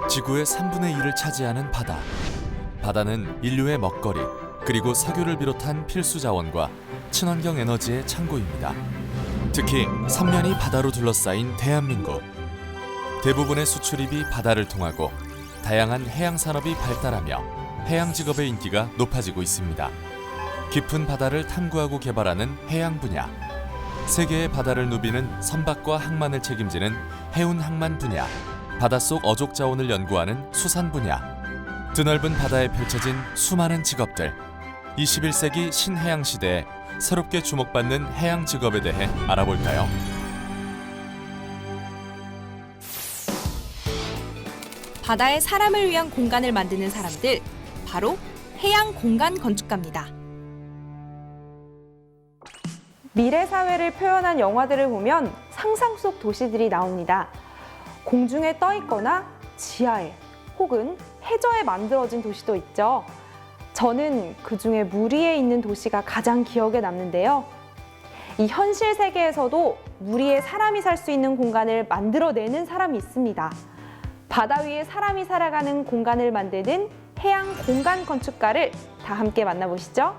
지구의 3분의 1을 차지하는 바다. 바다는 인류의 먹거리, 그리고 석유를 비롯한 필수 자원과 친환경 에너지의 창고입니다. 특히 삼면이 바다로 둘러싸인 대한민국. 대부분의 수출입이 바다를 통하고 다양한 해양 산업이 발달하며 해양 직업의 인기가 높아지고 있습니다. 깊은 바다를 탐구하고 개발하는 해양 분야. 세계의 바다를 누비는 선박과 항만을 책임지는 해운 항만 분야. 바닷속 어족 자원을 연구하는 수산 분야. 드넓은 바다에 펼쳐진 수많은 직업들. 21세기 신해양 시대에 새롭게 주목받는 해양 직업에 대해 알아볼까요? 바다에 사람을 위한 공간을 만드는 사람들, 바로 해양 공간 건축가입니다. 미래 사회를 표현한 영화들을 보면 상상 속 도시들이 나옵니다. 공중에 떠 있거나 지하에 혹은 해저에 만들어진 도시도 있죠. 저는 그중에 물 위에 있는 도시가 가장 기억에 남는데요. 이 현실 세계에서도 물 위에 사람이 살 수 있는 공간을 만들어내는 사람이 있습니다. 바다 위에 사람이 살아가는 공간을 만드는 해양 공간 건축가를 다 함께 만나보시죠.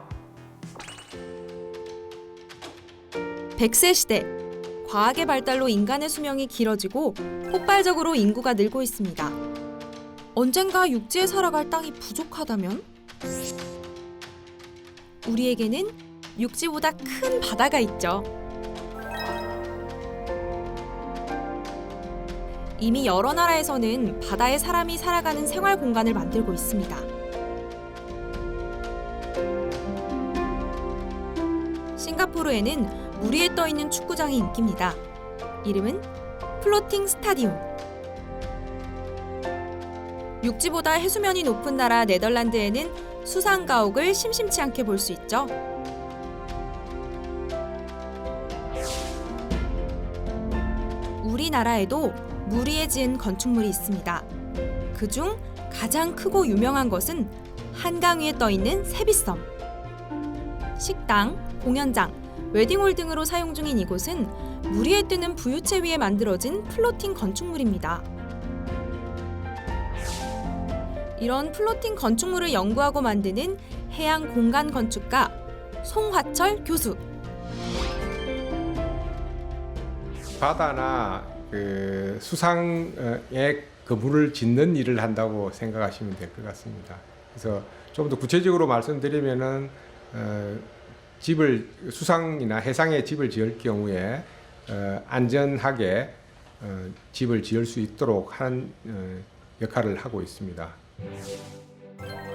100세 시대, 과학의 발달로 인간의 수명이 길어지고 폭발적으로 인구가 늘고 있습니다. 언젠가 육지에 살아갈 땅이 부족하다면? 우리에게는 육지보다 큰 바다가 있죠. 이미 여러 나라에서는 바다에 사람이 살아가는 생활 공간을 만들고 있습니다. 싱가포르에는 물 위에 떠 있는 축구장이 인기입니다. 이름은 플로팅 스타디움. 육지보다 해수면이 높은 나라 네덜란드에는 수상가옥을 심심치 않게 볼 수 있죠. 우리나라에도 물 위에 지은 건축물이 있습니다. 그중 가장 크고 유명한 것은 한강 위에 떠 있는 세빛섬. 식당, 공연장, 웨딩홀 등으로 사용 중인 이곳은 물 위에 뜨는 부유체 위에 만들어진 플로팅 건축물입니다. 이런 플로팅 건축물을 연구하고 만드는 해양 공간 건축가 송화철 교수. 바다나 수상에 그물을 짓는 일을 한다고 생각하시면 될 것 같습니다. 그래서 좀 더 구체적으로 말씀드리면은 집을 수상이나 해상에 집을 지을 경우에 안전하게 집을 지을 수 있도록 하는 역할을 하고 있습니다.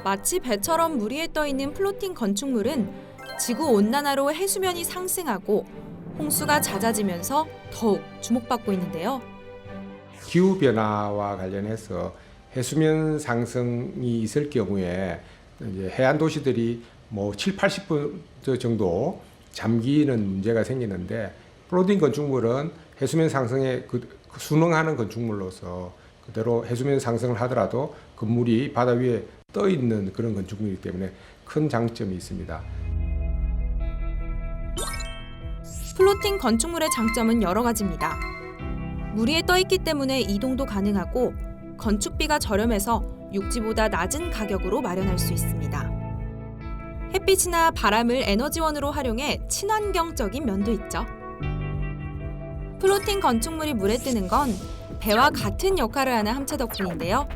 마치 배처럼 물 위에 떠 있는 플로팅 건축물은 지구 온난화로 해수면이 상승하고 홍수가 잦아지면서 더욱 주목받고 있는데요. 기후 변화와 관련해서 해수면 상승이 있을 경우에 이제 해안 도시들이 7, 80% 정도 잠기는 문제가 생기는데 플로팅 건축물은 해수면 상승에 순응하는 건축물로서 그대로 해수면 상승을 하더라도 건물이 바다 위에 떠 있는 그런 건축물이기 때문에 큰 장점이 있습니다. 플로팅 건축물의 장점은 여러 가지입니다. 물 위에 떠 있기 때문에 이동도 가능하고 건축비가 저렴해서 육지보다 낮은 가격으로 마련할 수 있습니다. 햇빛이나 바람을 에너지원으로 활용해 친환경적인 면도 있죠. 플로팅 건축물이 물에 뜨는 건 배와 같은 역할을 하는 함체 덕분인데요.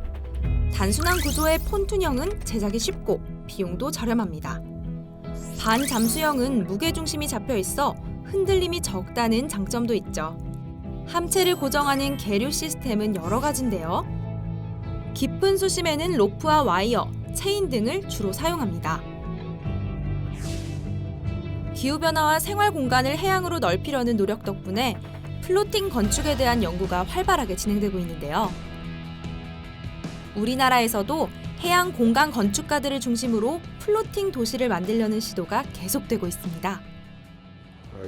단순한 구조의 폰툰형은 제작이 쉽고 비용도 저렴합니다. 반잠수형은 무게중심이 잡혀 있어 흔들림이 적다는 장점도 있죠. 함체를 고정하는 계류 시스템은 여러 가지인데요. 깊은 수심에는 로프와 와이어, 체인 등을 주로 사용합니다. 기후변화와 생활 공간을 해양으로 넓히려는 노력 덕분에 플로팅 건축에 대한 연구가 활발하게 진행되고 있는데요. 우리나라에서도 해양 공간 건축가들을 중심으로 플로팅 도시를 만들려는 시도가 계속되고 있습니다.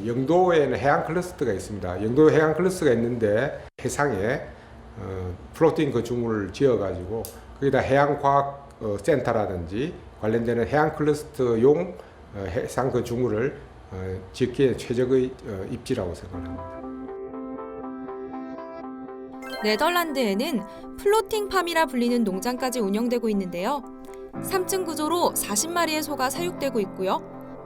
영도에는 해양 클러스터가 있습니다. 영도 해양 클러스터가 있는데 해상에 플로팅 건축물을 지어가지고 거기다 해양과학센터라든지 관련되는 해양 클러스터용 해상 건축물을 짓기에 최적의 입지라고 생각합니다. 네덜란드에는 플로팅팜이라 불리는 농장까지 운영되고 있는데요. 3층 구조로 40마리의 소가 사육되고 있고요.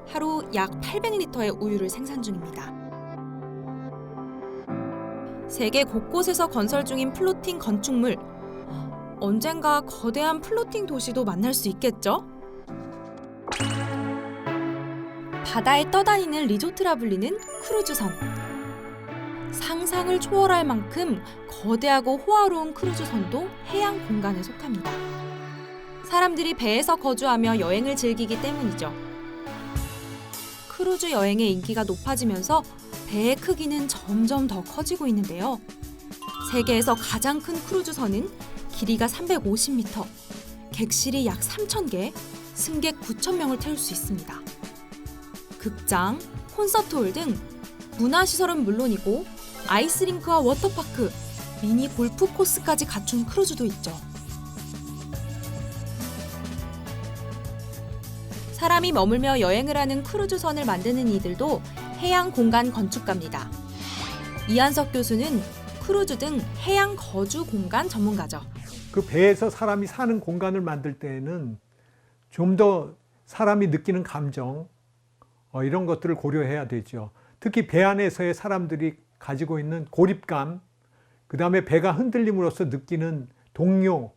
하루 약 800리터의 우유를 생산 중입니다. 세계 곳곳에서 건설 중인 플로팅 건축물. 언젠가 거대한 플로팅 도시도 만날 수 있겠죠? 바다에 떠다니는 리조트라 불리는 크루즈선. 상상을 초월할 만큼 거대하고 호화로운 크루즈선도 해양 공간에 속합니다. 사람들이 배에서 거주하며 여행을 즐기기 때문이죠. 크루즈 여행의 인기가 높아지면서 배의 크기는 점점 더 커지고 있는데요. 세계에서 가장 큰 크루즈선은 길이가 350m, 객실이 약 3,000개, 승객 9,000명을 태울 수 있습니다. 극장, 콘서트홀 등 문화시설은 물론이고 아이스링크와 워터파크, 미니 골프 코스까지 갖춘 크루즈도 있죠. 사람이 머물며 여행을 하는 크루즈선을 만드는 이들도 해양 공간 건축가입니다. 이한석 교수는 크루즈 등 해양 거주 공간 전문가죠. 그 배에서 사람이 사는 공간을 만들 때에는 좀 더 사람이 느끼는 감정, 이런 것들을 고려해야 되죠. 특히 배 안에서의 사람들이 가지고 있는 고립감, 그 다음에 배가 흔들림으로써 느끼는 동요,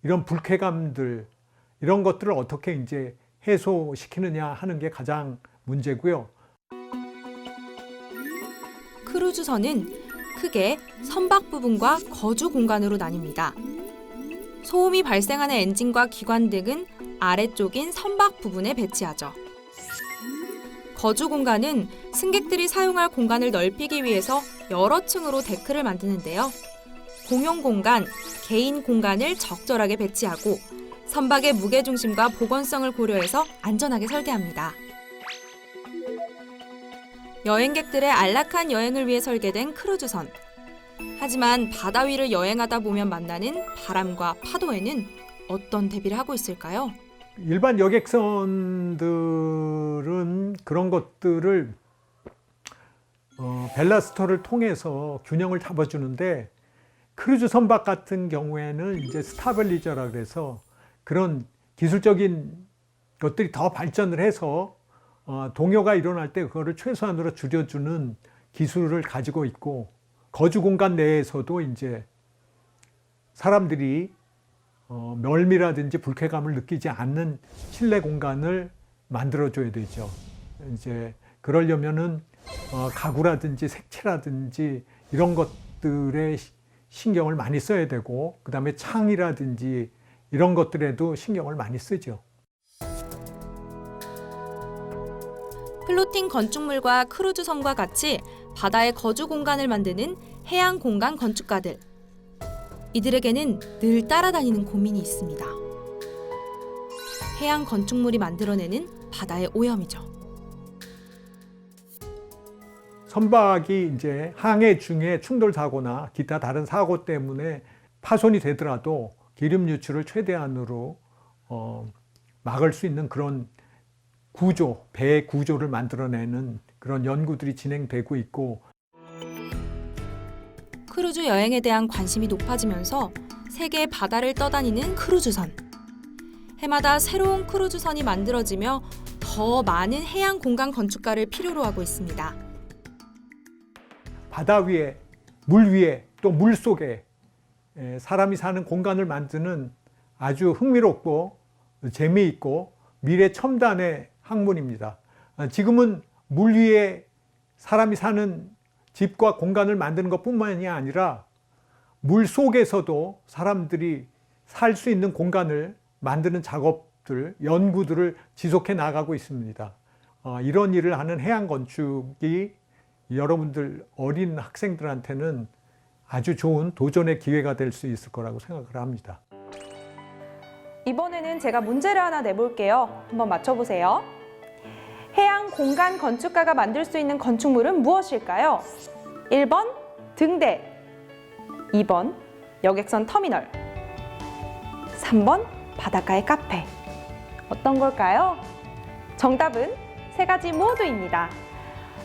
이런 불쾌감들, 이런 것들을 어떻게 이제 해소시키느냐 하는 게 가장 문제고요. 크루즈선은 크게 선박 부분과 거주 공간으로 나뉩니다. 소음이 발생하는 엔진과 기관 등은 아래쪽인 선박 부분에 배치하죠. 거주 공간은 승객들이 사용할 공간을 넓히기 위해서 여러 층으로 데크를 만드는데요. 공용 공간, 개인 공간을 적절하게 배치하고 선박의 무게중심과 보건성을 고려해서 안전하게 설계합니다. 여행객들의 안락한 여행을 위해 설계된 크루즈선. 하지만 바다 위를 여행하다 보면 만나는 바람과 파도에는 어떤 대비를 하고 있을까요? 일반 여객선들은 그런 것들을 벨라스터를 통해서 균형을 잡아주는데, 크루즈 선박 같은 경우에는 이제 스타빌리저라 그래서 그런 기술적인 것들이 더 발전을 해서 동요가 일어날 때 그거를 최소한으로 줄여주는 기술을 가지고 있고, 거주 공간 내에서도 이제 사람들이 멀미라든지 불쾌감을 느끼지 않는 실내 공간을 만들어줘야 되죠. 이제 그러려면은 가구라든지 색채라든지 이런 것들에 신경을 많이 써야 되고, 그 다음에 창이라든지 이런 것들에도 신경을 많이 쓰죠. 플로팅 건축물과 크루즈선과 같이 바다의 거주 공간을 만드는 해양 공간 건축가들. 이들에게는 늘 따라다니는 고민이 있습니다. 해양 건축물이 만들어내는 바다의 오염이죠. 선박이 이제 항해 중에 충돌 사고나 기타 다른 사고 때문에 파손이 되더라도 기름 유출을 최대한으로 막을 수 있는 그런 구조, 배 구조를 만들어내는 그런 연구들이 진행되고 있고, 크루즈 여행에 대한 관심이 높아지면서 세계의 바다를 떠다니는 크루즈선. 해마다 새로운 크루즈선이 만들어지며 더 많은 해양 공간 건축가를 필요로 하고 있습니다. 바다 위에, 물 위에, 또 물 속에 사람이 사는 공간을 만드는 아주 흥미롭고 재미있고 미래 첨단의 학문입니다. 지금은 물 위에 사람이 사는 집과 공간을 만드는 것뿐만이 아니라 물 속에서도 사람들이 살 수 있는 공간을 만드는 작업들, 연구들을 지속해 나가고 있습니다. 이런 일을 하는 해양 건축이 여러분들 어린 학생들한테는 아주 좋은 도전의 기회가 될 수 있을 거라고 생각을 합니다. 이번에는 제가 문제를 하나 내볼게요. 한번 맞춰보세요. 해양 공간 건축가가 만들 수 있는 건축물은 무엇일까요? 1번 등대, 2번 여객선 터미널, 3번 바닷가의 카페. 어떤 걸까요? 정답은 세 가지 모두입니다.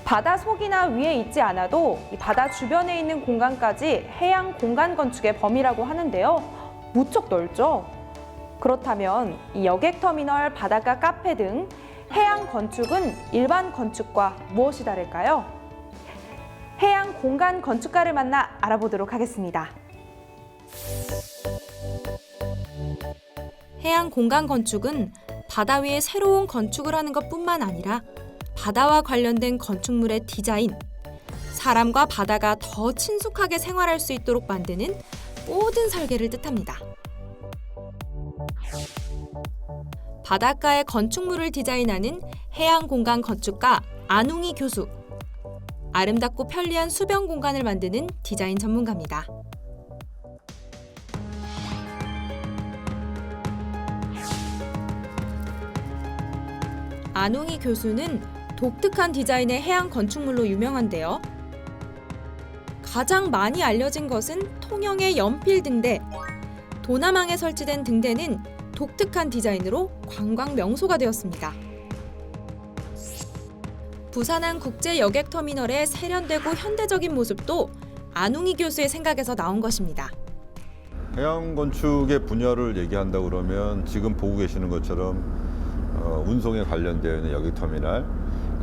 바다 속이나 위에 있지 않아도 이 바다 주변에 있는 공간까지 해양 공간 건축의 범위라고 하는데요. 무척 넓죠? 그렇다면 이 여객터미널, 바닷가 카페 등 해양 건축은 일반 건축과 무엇이 다를까요? 해양 공간 건축가를 만나 알아보도록 하겠습니다. 해양 공간 건축은 바다 위에 새로운 건축을 하는 것뿐만 아니라 바다와 관련된 건축물의 디자인, 사람과 바다가 더 친숙하게 생활할 수 있도록 만드는 모든 설계를 뜻합니다. 바닷가의 건축물을 디자인하는 해양 공간 건축가 안웅이 교수. 아름답고 편리한 수변 공간을 만드는 디자인 전문가입니다. 안웅이 교수는 독특한 디자인의 해양 건축물로 유명한데요. 가장 많이 알려진 것은 통영의 연필 등대. 도남항에 설치된 등대는 독특한 디자인으로 관광 명소가 되었습니다. 부산항 국제 여객터미널의 세련되고 현대적인 모습도 안웅이 교수의 생각에서 나온 것입니다. 해양 건축의 분야를 얘기한다 그러면 지금 보고 계시는 것처럼 운송에 관련되어 있는 여객터미널,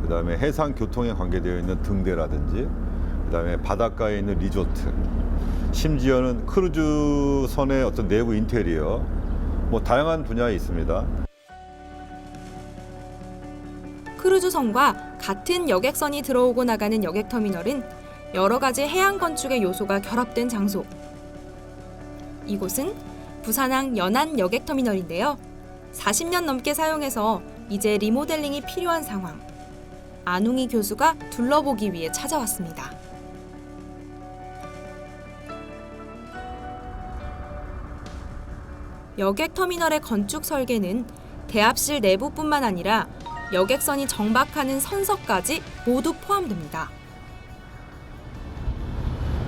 그다음에 해상 교통에 관계되어 있는 등대라든지, 그다음에 바닷가에 있는 리조트, 심지어는 크루즈선의 어떤 내부 인테리어, 뭐 다양한 분야에 있습니다. 크루즈선과 같은 여객선이 들어오고 나가는 여객터미널은 여러 가지 해양 건축의 요소가 결합된 장소. 이곳은 부산항 연안 여객터미널인데요. 40년 넘게 사용해서 이제 리모델링이 필요한 상황. 안웅이 교수가 둘러보기 위해 찾아왔습니다. 여객터미널의 건축 설계는 대합실 내부뿐만 아니라 여객선이 정박하는 선석까지 모두 포함됩니다.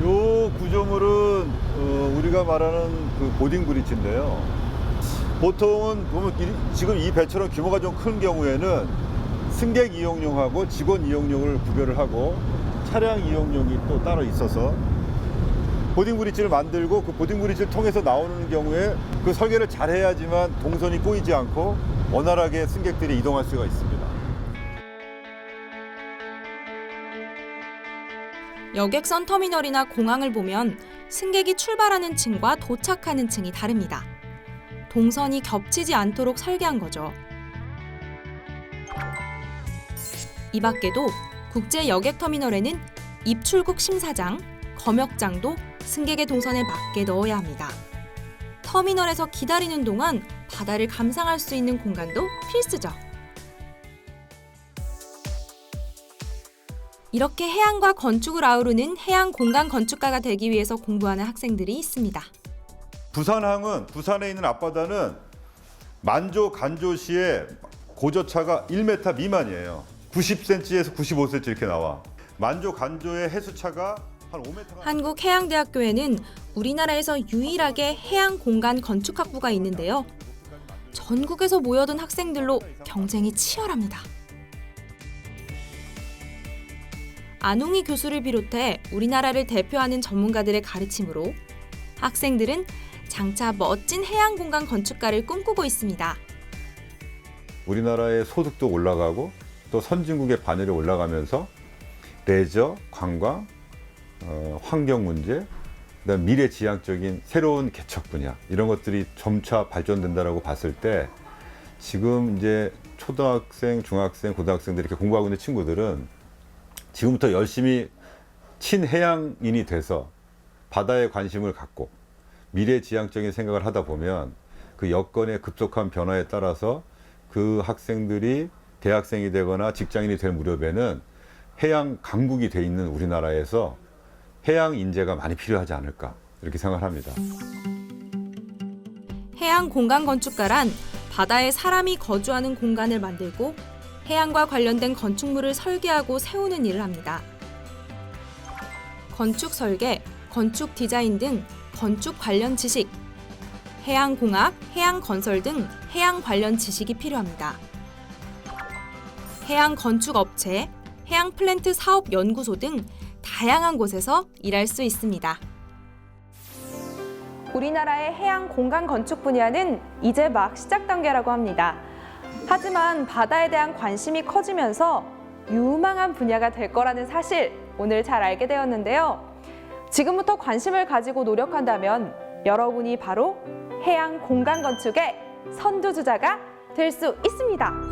이 구조물은 우리가 말하는 그 보딩 브릿지인데요. 보통은 보면 지금 이 배처럼 규모가 좀 큰 경우에는 승객 이용용하고 직원 이용용을 구별을 하고 차량 이용용이 또 따로 있어서 보딩 브릿지를 만들고 그 보딩 브릿지를 통해서 나오는 경우에 그 설계를 잘 해야지만 동선이 꼬이지 않고 원활하게 승객들이 이동할 수가 있습니다. 여객선 터미널이나 공항을 보면 승객이 출발하는 층과 도착하는 층이 다릅니다. 동선이 겹치지 않도록 설계한 거죠. 이 밖에도 국제 여객터미널에는 입출국 심사장, 검역장도 승객의 동선에 맞게 넣어야 합니다. 터미널에서 기다리는 동안 바다를 감상할 수 있는 공간도 필수죠. 이렇게 해양과 건축을 아우르는 해양 공간 건축가가 되기 위해서 공부하는 학생들이 있습니다. 부산항은 부산에 있는 앞바다는 만조 간조시에 고저차가 1m 미만이에요. 90cm에서 95cm 이렇게 나와. 만조 간조의 해수차가 한 5m. 한국해양대학교에는 우리나라에서 유일하게 해양 공간 건축학부가 있는데요. 전국에서 모여든 학생들로 경쟁이 치열합니다. 안웅이 교수를 비롯해 우리나라를 대표하는 전문가들의 가르침으로 학생들은 장차 멋진 해양 공간 건축가를 꿈꾸고 있습니다. 우리나라의 소득도 올라가고 또 선진국의 반열에 올라가면서 레저, 관광, 환경 문제, 그다음 미래지향적인 새로운 개척 분야 이런 것들이 점차 발전된다라고 봤을 때 지금 이제 초등학생, 중학생, 고등학생들이 이렇게 공부하고 있는 친구들은 지금부터 열심히 친해양인이 돼서 바다에 관심을 갖고 미래지향적인 생각을 하다 보면 그 여건의 급속한 변화에 따라서 그 학생들이 대학생이 되거나 직장인이 될 무렵에는 해양 강국이 돼 있는 우리나라에서 해양 인재가 많이 필요하지 않을까 이렇게 생각을 합니다. 해양 공간 건축가란 바다에 사람이 거주하는 공간을 만들고 해양과 관련된 건축물을 설계하고 세우는 일을 합니다. 건축 설계, 건축 디자인 등 건축 관련 지식, 해양 공학, 해양 건설 등 해양 관련 지식이 필요합니다. 해양 건축 업체, 해양 플랜트 사업 연구소 등 다양한 곳에서 일할 수 있습니다. 우리나라의 해양 공간 건축 분야는 이제 막 시작 단계라고 합니다. 하지만 바다에 대한 관심이 커지면서 유망한 분야가 될 거라는 사실 오늘 잘 알게 되었는데요. 지금부터 관심을 가지고 노력한다면 여러분이 바로 해양 공간 건축의 선두주자가 될 수 있습니다.